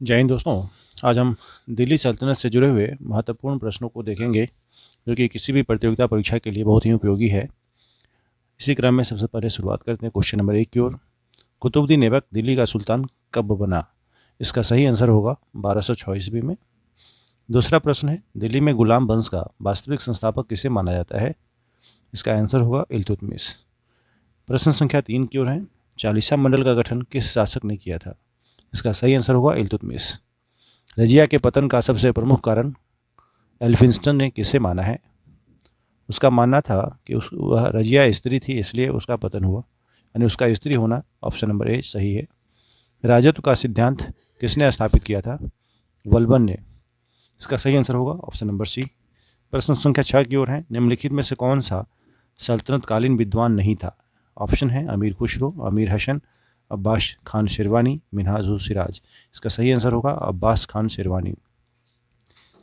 जय हिंद दोस्तों। आज हम दिल्ली सल्तनत से जुड़े हुए महत्वपूर्ण प्रश्नों को देखेंगे जो कि किसी भी प्रतियोगिता परीक्षा के लिए बहुत ही उपयोगी है। इसी क्रम में सबसे पहले शुरुआत करते हैं क्वेश्चन नंबर 1 की ओर। कुतुबुद्दीन ऐबक दिल्ली का सुल्तान कब बना? इसका सही आंसर होगा 1206 ईस्वी में। दूसरा प्रश्न है, दिल्ली में गुलाम वंश का वास्तविक संस्थापक किसे माना जाता है? इसका आंसर होगा इल्तुतमिश। प्रश्न संख्या 3 की ओर है, चालीसा मंडल का गठन किस शासक ने किया था? इसका सही आंसर होगा इल्तुतमिश। रजिया के पतन का सबसे प्रमुख कारण एल्फिंस्टन ने किसे माना है? उसका मानना था कि वह रजिया स्त्री थी, इसलिए उसका पतन हुआ, यानी उसका स्त्री होना। ऑप्शन नंबर ए सही है। राजत्व का सिद्धांत किसने स्थापित किया था? वल्बन ने। इसका सही आंसर होगा ऑप्शन नंबर सी। प्रश्न संख्या 6 की ओर है, निम्नलिखित में से कौन सा सल्तनतकालीन विद्वान नहीं था? ऑप्शन है अमीर खुसरो, अमीर हसन, अब्बास खान शेरवानी, मिन्हाजुल सिराज। इसका सही आंसर होगा अब्बास खान शेरवानी।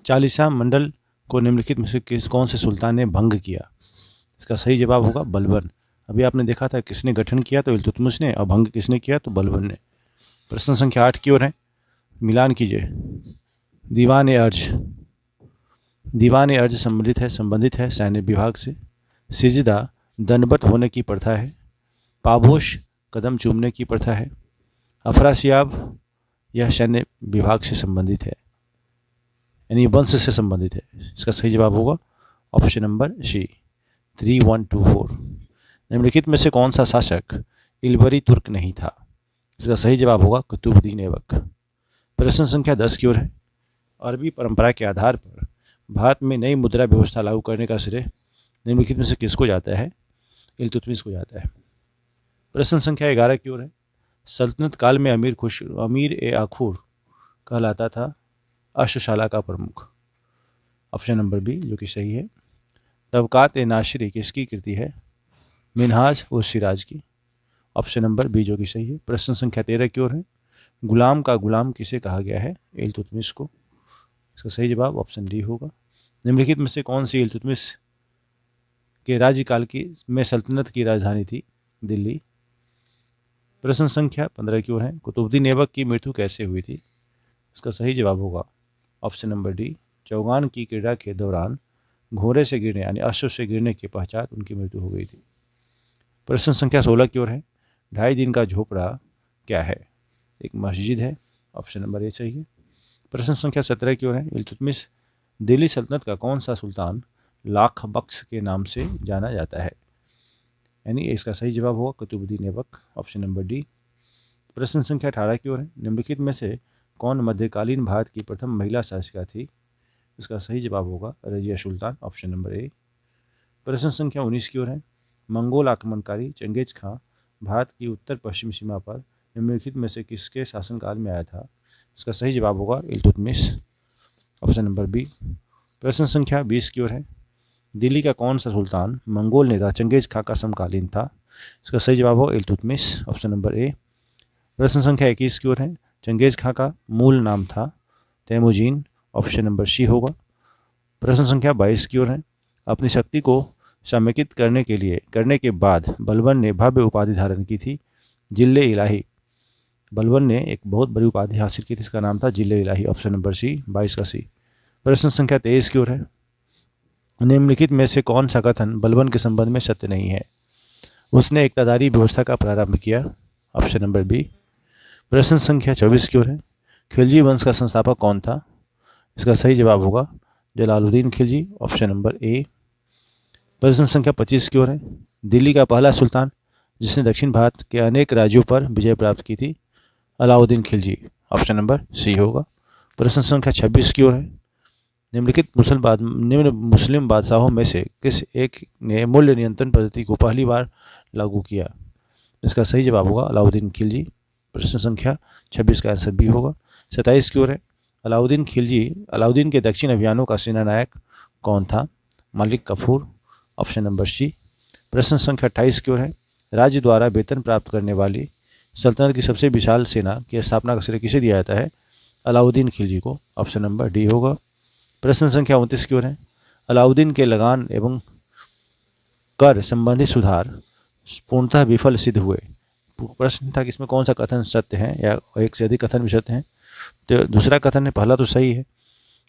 चालीसा मंडल को निम्नलिखित में से कौन से सुल्तान ने भंग किया? इसका सही जवाब होगा बलबन। अभी आपने देखा था किसने गठन किया, तो इल्तुतमिश ने, और भंग किसने किया, तो बलबन ने। प्रश्न संख्या 8 की ओर है, मिलान कीजिए। दीवान ए अर्ज संबंधित है सैन्य विभाग से। सिजदा दंडवत होने की प्रथा है। पाबोश कदम चूमने की प्रथा है। अफरासियाब यह सैन्य विभाग से संबंधित है, यानी वंश से संबंधित है। इसका सही जवाब होगा ऑप्शन नंबर सी 3124। निम्नलिखित में से कौन सा शासक इलबरी तुर्क नहीं था? इसका सही जवाब होगा कुतुबुद्दीन ऐबक। प्रश्न संख्या 10 की ओर है, अरबी परंपरा के आधार पर भारत में नई मुद्रा व्यवस्था लागू करने का श्रेय निम्नलिखित में से किसको जाता है? इल्तुतमिश को जाता है। प्रश्न संख्या 11 की ओर है, सल्तनत काल में अमीर ए आखुर कहलाता था अश्वशाला का प्रमुख। ऑप्शन नंबर बी जो कि सही है। तबकात ए नाशरी किसकी कृति है? मिनहाज उस सिराज की। ऑप्शन नंबर बी जो कि सही है। प्रश्न संख्या 13 की ओर है, गुलाम का गुलाम किसे कहा गया है? इल्तुतमिश को। इसका सही जवाब ऑप्शन डी होगा। निम्नलिखित में से कौन सी इल्तुतमिश के राज्यकाल की में सल्तनत की राजधानी थी? दिल्ली। प्रश्न संख्या 15 की ओर है, कुतुबुद्दीन ऐबक की मृत्यु कैसे हुई थी? इसका सही जवाब होगा ऑप्शन नंबर डी, चौगान की क्रीड़ा के दौरान घोड़े से गिरने यानी अश्व से गिरने के पश्चात उनकी मृत्यु हो गई थी। प्रश्न संख्या 16 की ओर है, 2.5 दिन का झोपड़ा क्या है? एक मस्जिद है। ऑप्शन नंबर ए सही है। प्रश्न संख्या 17 की ओर है, इल्तुतमिश दिल्ली सल्तनत का कौन सा सुल्तान लाख बख्श के नाम से जाना जाता है? यानी इसका सही जवाब होगा Qutubuddin Aibak. Option number D. प्रश्न संख्या 18 की ओर है, निम्नलिखित में से कौन मध्यकालीन भारत की प्रथम महिला शासिका थी? इसका सही जवाब होगा Razia Sultan. Option number A. प्रश्न संख्या 19 की ओर है, मंगोल आक्रमणकारी चंगेज खां भारत की उत्तर पश्चिम सीमा पर निम्नलिखित में से किसके शासनकाल में आया था? इसका सही जवाब होगा इल्तुतमिश। Option number B. प्रश्न संख्या 20 की ओर है, दिल्ली का कौन सा सुल्तान मंगोल नेता चंगेज खां का समकालीन था? इसका सही जवाब होगा इल्तुतमिश। Option number A. प्रश्न संख्या 21 की ओर है, चंगेज खां का मूल नाम था तैमुजीन। ऑप्शन नंबर सी होगा। प्रश्न संख्या 22 की ओर है, अपनी शक्ति को समेकित करने के बाद बलबन ने भव्य उपाधि धारण की थी, जिल्ले इलाही। बलबन ने एक बहुत बड़ी उपाधि हासिल की थी, इसका नाम था जिल्ले इलाही। ऑप्शन नंबर सी 22 का सी। प्रश्न संख्या 23 की ओर है, निम्नलिखित में से कौन सा कथन बलबन के संबंध में सत्य नहीं है? उसने एकतादारी व्यवस्था का प्रारंभ किया। Option number B. प्रश्न संख्या 24 की ओर है, खिलजी वंश का संस्थापक कौन था? इसका सही जवाब होगा Jalaluddin Khilji. Option number A. प्रश्न संख्या 25 की ओर है, दिल्ली का पहला सुल्तान जिसने दक्षिण भारत के अनेक राज्यों पर विजय प्राप्त की थी? Alauddin Khilji. Option number C होगा। प्रश्न संख्या 26 की ओर है, निम्न मुस्लिम बादशाहों में से किस एक ने मूल्य नियंत्रण पद्धति को पहली बार लागू किया? इसका सही जवाब होगा अलाउद्दीन खिलजी। प्रश्न संख्या 26 का आंसर बी होगा। 27 की ओर है, अलाउद्दीन के दक्षिण अभियानों का सेनानायक कौन था? Malik Kafur. Option number C. प्रश्न संख्या 28 की ओर है, राज्य द्वारा वेतन प्राप्त करने वाली सल्तनत की सबसे विशाल सेना की स्थापना का श्रेय किसे दिया जाता है? अलाउद्दीन खिलजी को। ऑप्शन नंबर डी होगा। प्रश्न संख्या 29 की ओर है, अलाउद्दीन के लगान एवं कर संबंधी सुधार पूर्णतः विफल सिद्ध हुए। प्रश्न था कि इसमें कौन सा कथन सत्य है या एक से अधिक कथन भी सत्य हैं? तो दूसरा कथन है, पहला तो सही है।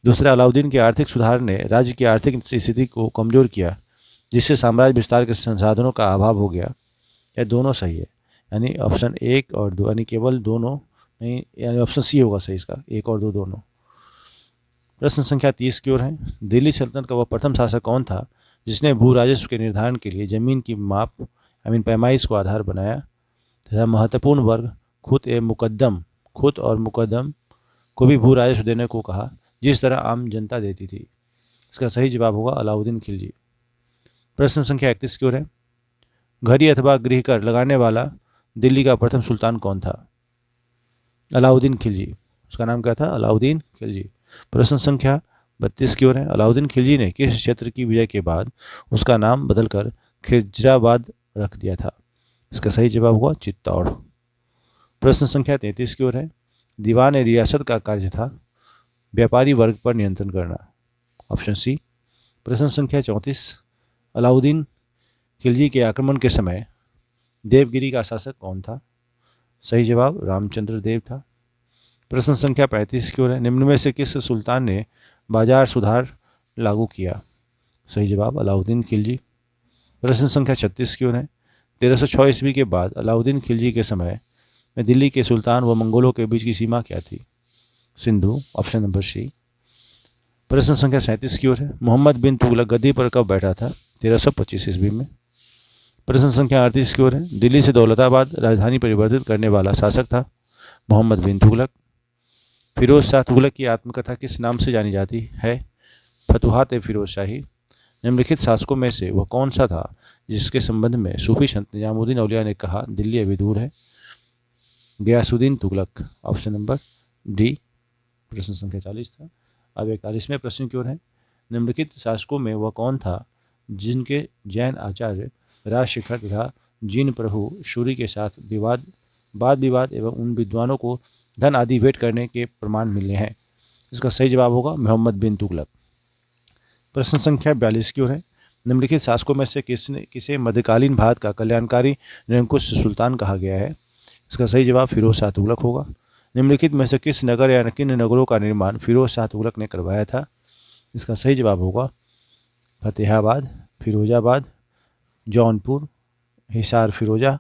दूसरा, अलाउद्दीन के आर्थिक सुधार ने राज्य की आर्थिक स्थिति को कमजोर किया, जिससे साम्राज्य विस्तार के संसाधनों का अभाव हो गया। यह दोनों सही है, यानी ऑप्शन 1 और 2, यानी केवल दोनों नहीं, यानी ऑप्शन सी होगा सही इसका, 1 और 2 दोनों। प्रश्न संख्या 30 की ओर है। दिल्ली सल्तनत का वह प्रथम शासक कौन था जिसने भू राजस्व के निर्धारण के लिए जमीन की माप पैमाइश को आधार बनाया तथा महत्वपूर्ण वर्ग खुद और मुकद्दम को भी भू राजस्व देने को कहा, जिस तरह आम जनता देती थी? इसका सही जवाब होगा अलाउद्दीन खिलजी। प्रश्न संख्या 31 की ओर है। घड़ी अथवा गृह कर लगाने वाला दिल्ली का प्रथम सुल्तान कौन था? अलाउद्दीन खिलजी। उसका नाम क्या था? अलाउद्दीन खिलजी। प्रश्न संख्या 32 की ओर है। अलाउद्दीन खिलजी ने किस क्षेत्र की विजय के बाद उसका नाम बदलकर खिजराबाद रख दिया था? इसका सही जवाब होगा चित्तौड़। प्रश्न संख्या 33 की ओर है। दीवान ए रियासत का कार्य था व्यापारी वर्ग पर नियंत्रण करना, ऑप्शन सी। प्रश्न संख्या 34। अलाउद्दीन खिलजी के आक्रमण के समय देवगिरी का शासक कौन था? सही जवाब रामचंद्र देव था। प्रश्न संख्या 35 की ओर है। निम्न में से किस सुल्तान ने बाजार सुधार लागू किया? सही जवाब अलाउद्दीन खिलजी। प्रश्न संख्या 36 की ओर है। 1306 ईस्वी के बाद अलाउद्दीन खिलजी के समय में दिल्ली के सुल्तान व मंगोलों के बीच की सीमा क्या थी? Sindhu, option number C. प्रश्न संख्या 37 की ओर है। मोहम्मद बिन तुगलक गद्दी पर कब बैठा था? 1325 ईस्वी में। प्रश्न संख्या 38 की ओर है। दिल्ली से दौलताबाद राजधानी परिवर्तित करने वाला शासक था मोहम्मद बिन तुगलक। फिरोज शाह तुगलक की आत्मकथा किस नाम से जानी जाती है? फतुहात ए फिरोज शाही। निम्नलिखित शासकों में से वह कौन सा था जिसके संबंध में सूफी संत निजामुद्दीन औलिया ने कहा दिल्ली अभी दूर है? Ghiyasuddin Tughlaq, option number D. प्रश्न संख्या 40 था। अब 41वें प्रश्न की ओर है। निम्नलिखित शासकों में वह कौन था जिनके जैन आचार्य राजशेखर तथा जीन प्रभु शूरी के साथ वाद विवाद एवं उन विद्वानों को धन आदि भेंट करने के प्रमाण मिले हैं? इसका सही जवाब होगा मोहम्मद बिन तुगलक। प्रश्न संख्या 42 की ओर है। निम्नलिखित शासकों में से किसे मध्यकालीन भारत का कल्याणकारी निरंकुश सुल्तान कहा गया है? इसका सही जवाब फिरोज शाह तुगलक होगा। निम्नलिखित में से किस नगर या किन नगरों का निर्माण फिरोज शाह तुगलक ने करवाया था? इसका सही जवाब होगा फतेहाबाद, फिरोजाबाद, जौनपुर, हिसार फिरोजा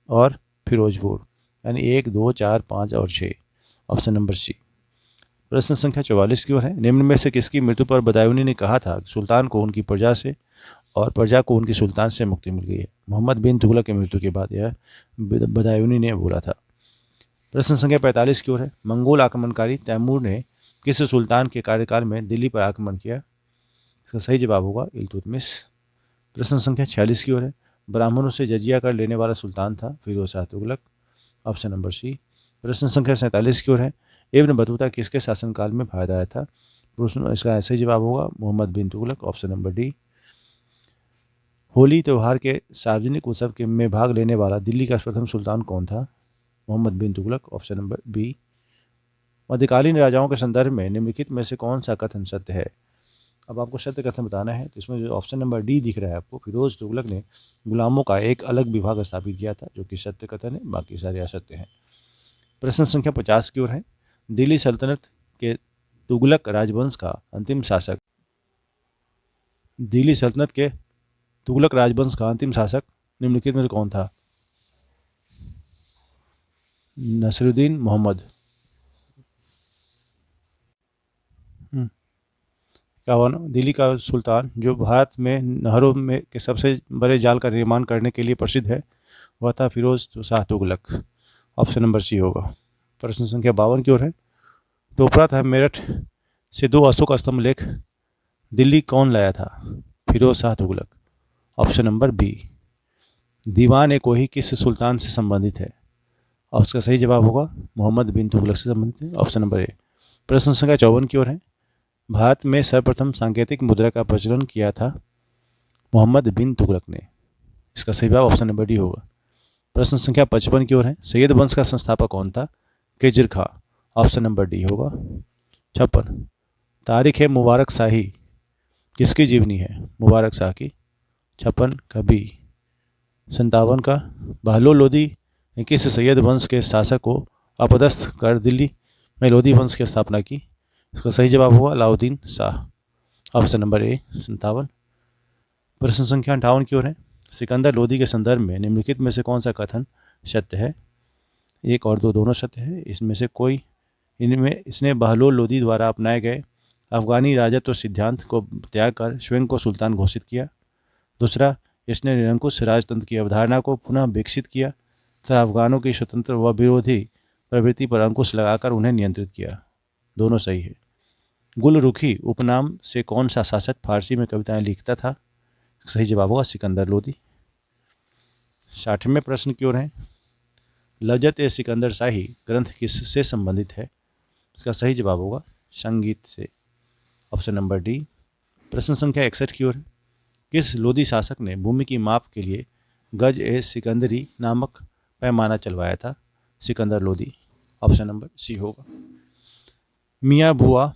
और फिरोजपुर, यानी 1, 2, 4, 5 और 6, ऑप्शन नंबर सी। प्रश्न संख्या 44 की ओर है। निम्न में से किसकी मृत्यु पर बदायूनी ने कहा था सुल्तान को उनकी प्रजा से और प्रजा को उनकी सुल्तान से मुक्ति मिल गई है? मोहम्मद बिन तुगलक की मृत्यु के बाद यह बदायूनी ने बोला था। प्रश्न संख्या 45 की ओर है। मंगोल आक्रमणकारी तैमूर ने किस सुल्तान के कार्यकाल में दिल्ली पर आक्रमण किया? इसका सही जवाब होगा इल्तुतमिश। प्रश्न संख्या 46 की ओर है। ब्राह्मणों से जजिया कर लेने वाला सुल्तान था Firoz Shah Tughlaq, option number C. प्रश्न संख्या 47 की ओर है। इब्न बतूता किसके शासनकाल में भारत आया था? इसका सही जवाब होगा Muhammad bin Tughlaq, option number D. Holi त्यौहार के सार्वजनिक उत्सव के में भाग लेने वाला दिल्ली का प्रथम सुल्तान कौन था? Mohammad bin Tughlaq, option number B. मध्यकालीन राजाओं के संदर्भ में निम्नलिखित में से कौन सा कथन सत्य है? अब आपको सत्य कथन बताना है, तो इसमें जो ऑप्शन नंबर डी दिख रहा है आपको, फिरोज तुगलक ने गुलामों का एक अलग विभाग स्थापित किया था, जो कि सत्य कथन है, बाकी सारे असत्य हैं। प्रश्न संख्या 50 की ओर है। दिल्ली सल्तनत के तुगलक राजवंश का अंतिम शासक निम्नलिखित में से कौन था? नसरुद्दीन मोहम्मद। दिल्ली का सुल्तान जो भारत में नहरों में के सबसे बड़े जाल का निर्माण करने के लिए प्रसिद्ध है, वह था Firoz Shah Tughlaq, option number C होगा। प्रश्न संख्या 52 की ओर है। टोपरा था मेरठ से 2 अशोक स्तंभ लेख दिल्ली कौन लाया था? Firoz Shah Tughlaq, option number B. Diwan i Kohi किस सुल्तान से संबंधित है? और उसका सही जवाब होगा मोहम्मद बिन तुगलक से संबंधित है, ऑप्शन नंबर ए। प्रश्न संख्या 54 की ओर है। भारत में सर्वप्रथम सांकेतिक मुद्रा का प्रचलन किया था मोहम्मद बिन तुगलक ने? इसका सही जवाब ऑप्शन नंबर डी होगा। प्रश्न संख्या 55 की ओर है। सैयद वंश का संस्थापक कौन था? खिज्र खां, ऑप्शन नंबर डी होगा। 56 तारीख है मुबारक शाही किसकी जीवनी है? मुबारक शाह की। 56 का बी। 57 का बहलोल लोदी किस सैयद वंश के शासक को अपदस्थ कर दिल्ली में लोधी वंश की स्थापना की? इसका सही जवाब होगा अलाउद्दीन शाह, ऑप्शन नंबर ए 57। प्रश्न संख्या 58 की ओर है। सिकंदर लोधी के संदर्भ में निम्नलिखित में से कौन सा कथन सत्य है? एक और दो दोनों सत्य है। इसमें से कोई इनमें इसने बहलोल लोधी द्वारा अपनाए गए अफगानी राजत्व सिद्धांत को त्याग कर स्वयं को सुल्तान घोषित किया। दूसरा, इसने निरंकुश राजतंत्र की अवधारणा को पुनः विकसित किया तथा अफगानों की स्वतंत्र व विरोधी प्रवृत्ति पर अंकुश लगाकर उन्हें नियंत्रित किया। दोनों सही है। गुलरुखी उपनाम से कौन सा शासक फारसी में कविताएं लिखता था? सही जवाब होगा सिकंदर लोधी। 60वें प्रश्न की ओर है। लजत ए सिकंदर शाही ग्रंथ किससे संबंधित है? इसका सही जवाब होगा संगीत से, ऑप्शन नंबर डी। प्रश्न संख्या 61 की ओर है। किस लोधी शासक ने भूमि की माप के लिए गज ए सिकंदरी नामक पैमाना चलवाया था? Sikandar Lodhi, option number C होगा। मियाँ भुआ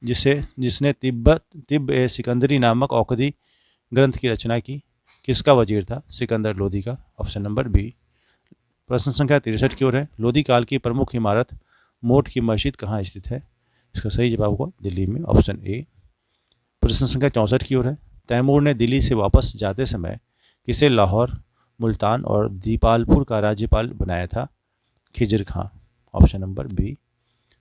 जिसने तिब्ब ए सिकंदरी नामक औषधि ग्रंथ की रचना की, किसका वजीर था? सिकंदर लोधी का, ऑप्शन नंबर बी। प्रश्न संख्या 63 की ओर है। लोधी काल की प्रमुख इमारत मोट की मस्जिद कहाँ स्थित है? इसका सही जवाब होगा दिल्ली में, ऑप्शन ए। प्रश्न संख्या 64 की ओर है। तैमूर ने दिल्ली से वापस जाते समय किसे लाहौर, मुल्तान और दीपालपुर का राज्यपाल बनाया था? खिजर खां, ऑप्शन नंबर बी।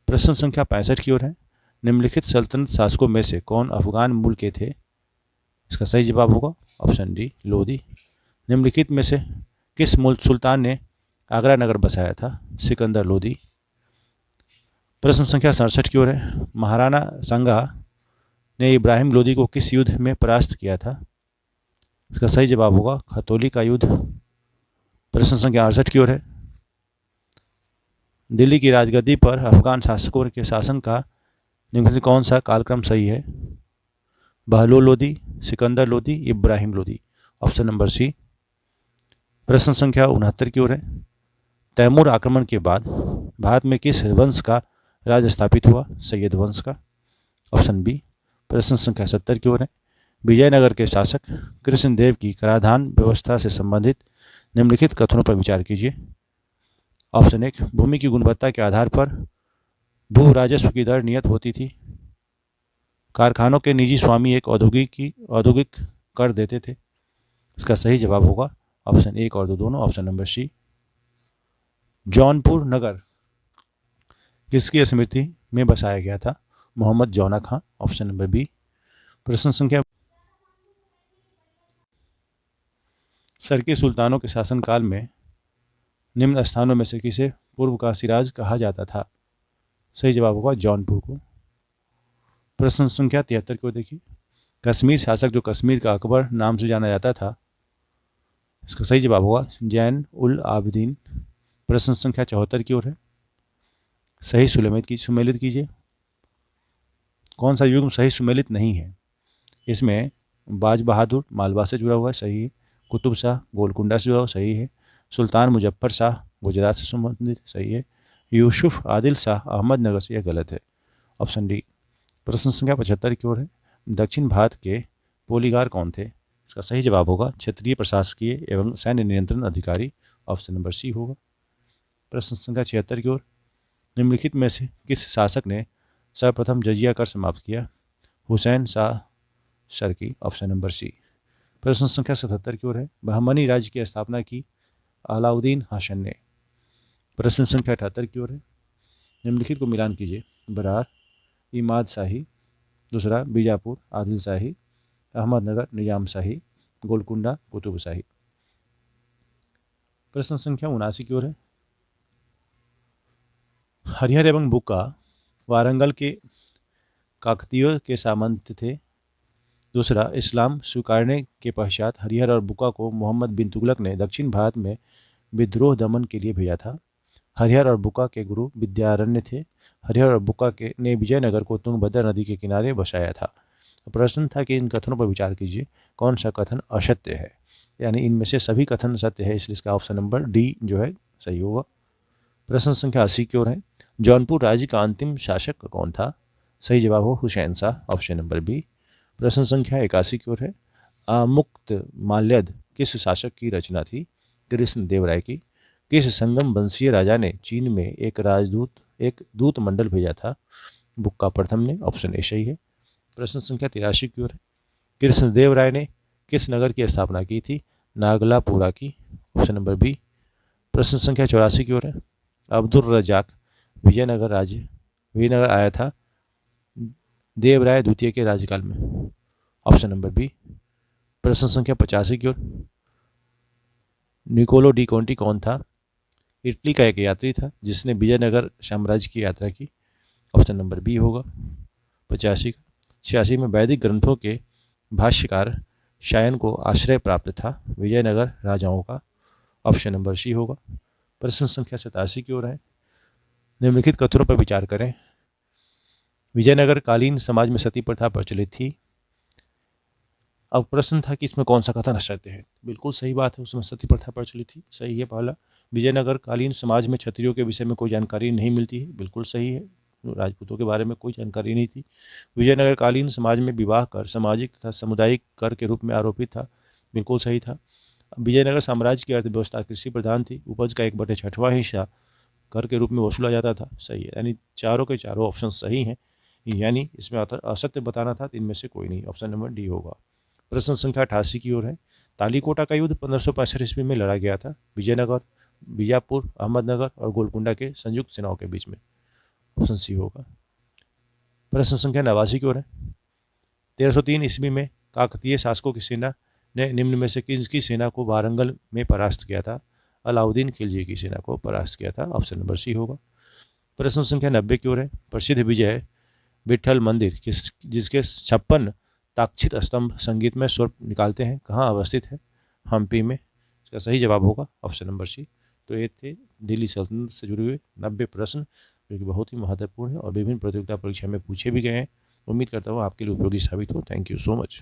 प्रश्न संख्या 65 की ओर है। निम्नलिखित सल्तनत शासकों में से कौन अफगान मूल के थे? इसका सही जवाब होगा ऑप्शन डी लोधी। निम्नलिखित में से किस सुल्तान ने आगरा नगर बसाया था? सिकंदर लोधी। प्रश्न संख्या 67 की ओर है। महाराणा सांगा ने इब्राहिम लोधी को किस युद्ध में परास्त किया था? इसका सही जवाब होगा खतौली का युद्ध। प्रश्न संख्या 68 की ओर है। दिल्ली की राजगद्दी पर अफगान शासकों के शासन का निम्नलिखित कौन सा कालक्रम सही है? Bahlol Lodhi, Sikandar Lodhi, Ibrahim Lodhi, option number C. प्रश्न संख्या 69 की ओर है। तैमूर आक्रमण के बाद भारत में किस वंश का राज स्थापित हुआ? सैयद वंश का, ऑप्शन बी। प्रश्न संख्या 70 की ओर है। विजयनगर के शासक कृष्णदेव की कराधान व्यवस्था से संबंधित निम्नलिखित कथनों पर विचार कीजिए। ऑप्शन एक, भूमि की गुणवत्ता के आधार पर भू राजस्व की दर नियत होती थी। कारखानों के निजी स्वामी एक औद्योगिक कर देते थे। इसका सही जवाब होगा ऑप्शन एक और दो दोनों, ऑप्शन नंबर सी। जौनपुर नगर किसकी स्मृति में बसाया गया था? मोहम्मद जौना खां, ऑप्शन नंबर बी। प्रश्न संख्या। सरकी सुल्तानों के शासनकाल में निम्न स्थानों में से किसे पूर्व का सिराज कहा जाता था? सही जवाब होगा जौनपुर को। प्रश्न संख्या 73 को देखिए। कश्मीर शासक जो कश्मीर का अकबर नाम से जाना जाता था, इसका सही जवाब होगा जैन उल आबिदीन। प्रश्न संख्या 74 की ओर है। सही सुमेलित कीजिए। कौन सा युग्म सही सुमेलित नहीं है? इसमें बाज बहादुर मालवा से जुड़ा हुआ है, सही है। कुतुब शाह गोलकुंडा से जुड़ा हुआ, सही है। सुल्तान मुजफ्फर शाह गुजरात से संबंधित, सही है। यूसुफ आदिल शाह अहमदनगर से, यह गलत है, ऑप्शन डी। प्रश्न संख्या 75 की ओर है। दक्षिण भारत के पोलीगार कौन थे? इसका सही जवाब होगा क्षेत्रीय प्रशासकीय एवं सैन्य नियंत्रण अधिकारी, ऑप्शन नंबर सी होगा। प्रश्न संख्या 76 की ओर। निम्नलिखित में से किस शासक ने सर्वप्रथम जजिया कर समाप्त किया? Hussain Shah Sharqi, option number C. प्रश्न संख्या 77 की ओर है। बहमनी राज्य की स्थापना की अलाउद्दीन हासन ने। प्रश्न संख्या 78 की ओर है। निम्नलिखित को मिलान कीजिए। बरार, इमाद शाही, दूसरा बीजापुर आदिल शाही, अहमदनगर निजाम शाही, गोलकुंडा कुतुब शाही। प्रश्न संख्या 79 की ओर है। हरिहर एवं बुक्का वारंगल के काकतीयों के सामंत थे। दूसरा, इस्लाम स्वीकारने के पश्चात हरिहर और बुक्का को मोहम्मद बिन तुगलक ने दक्षिण भारत में विद्रोह दमन के लिए भेजा था। हरिहर और बुक्का के गुरु विद्यारण्य थे। हरिहर और बुक्का ने विजयनगर को तुंगभद्रा नदी के किनारे बसाया था। प्रश्न था कि इन कथनों पर विचार कीजिए, कौन सा कथन असत्य है? यानी इनमें से सभी कथन सत्य है, इसलिए इसका ऑप्शन नंबर डी जो है सही होगा। प्रश्न संख्या 80 की ओर है। जौनपुर राज्य का अंतिम शासक कौन था? सही जवाब हो Hussain Shah, option number B. प्रश्न संख्या 81 की ओर है। आमुक्त माल्यद किस शासक की रचना थी? कृष्ण देव राय की। किस संगम वंशीय राजा ने चीन में एक राजदूत एक दूत मंडल भेजा था। बुक का प्रथम ने, ऑप्शन ए सही है। प्रश्न संख्या 83 की ओर है। कृष्णदेव राय ने किस नगर की स्थापना की थी? नागलापुरा की, ऑप्शन नंबर बी। प्रश्न संख्या 84 की ओर है। अब्दुल रजाक विजयनगर आया था देवराय द्वितीय के राज्यकाल में, ऑप्शन नंबर बी। प्रश्न संख्या 85 की ओर। निकोलो डी कॉन्टी कौन था? इटली का एक यात्री था जिसने विजयनगर साम्राज्य की यात्रा की, ऑप्शन नंबर बी होगा 85 का। 86 में वैदिक ग्रंथों के भाष्यकार शायन को आश्रय प्राप्त था विजयनगर राजाओं का, ऑप्शन नंबर सी होगा। प्रश्न संख्या 87 की ओर है। निम्नलिखित कथनों पर विचार करें। विजयनगर कालीन समाज में सती प्रथा प्रचलित थी। अब प्रश्न था कि इसमें कौन सा कथन सत्य है। बिल्कुल सही बात है, उसमें सती प्रथा प्रचलित थी, सही है पहला। विजयनगर कालीन समाज में क्षत्रियों के विषय में कोई जानकारी नहीं मिलती है, बिल्कुल सही है। राजपूतों के बारे में कोई जानकारी नहीं थी। विजयनगर कालीन समाज में विवाह कर सामाजिक तथा सामुदायिक कर के रूप में आरोपित था, बिल्कुल सही था। विजयनगर साम्राज्य की अर्थव्यवस्था कृषि प्रधान थी। उपज का 1/6वां हिस्सा कर के रूप में वसूला जाता था, सही है। यानी चारों के चारों ऑप्शन सही हैं, यानी इसमें असत्य बताना था तो इनमें से कोई नहीं, ऑप्शन नंबर डी होगा। प्रश्न संख्या 88 की ओर है। तालीकोटा का युद्ध 1565 ईस्वी में लड़ा गया था विजयनगर, बीजापुर, अहमदनगर और गोलकुंडा के संयुक्त सेनाओं के बीच में, ऑप्शन सी होगा। प्रश्न संख्या 89 की ओर है। 1303 ईस्वी में काकतीय शासकों की सेना ने निम्न में से किसकी सेना को वारंगल में परास्त किया था? अलाउद्दीन खिलजी की सेना को परास्त किया था, ऑप्शन नंबर सी होगा। प्रश्न संख्या 90 की ओर है। प्रसिद्ध विजय विठल मंदिर जिसके 56 ताक्षित स्तंभ संगीतमय स्वर निकालते हैं, कहाँ अवस्थित है? हम्पी में। इसका सही जवाब होगा ऑप्शन नंबर सी। तो ये थे दिल्ली सल्तनत से जुड़े हुए 90 प्रश्न, जो कि बहुत ही महत्वपूर्ण है और विभिन्न प्रतियोगिता परीक्षा में पूछे भी गए हैं। उम्मीद करता हूँ आपके लिए उपयोगी साबित हो। Thank you so much.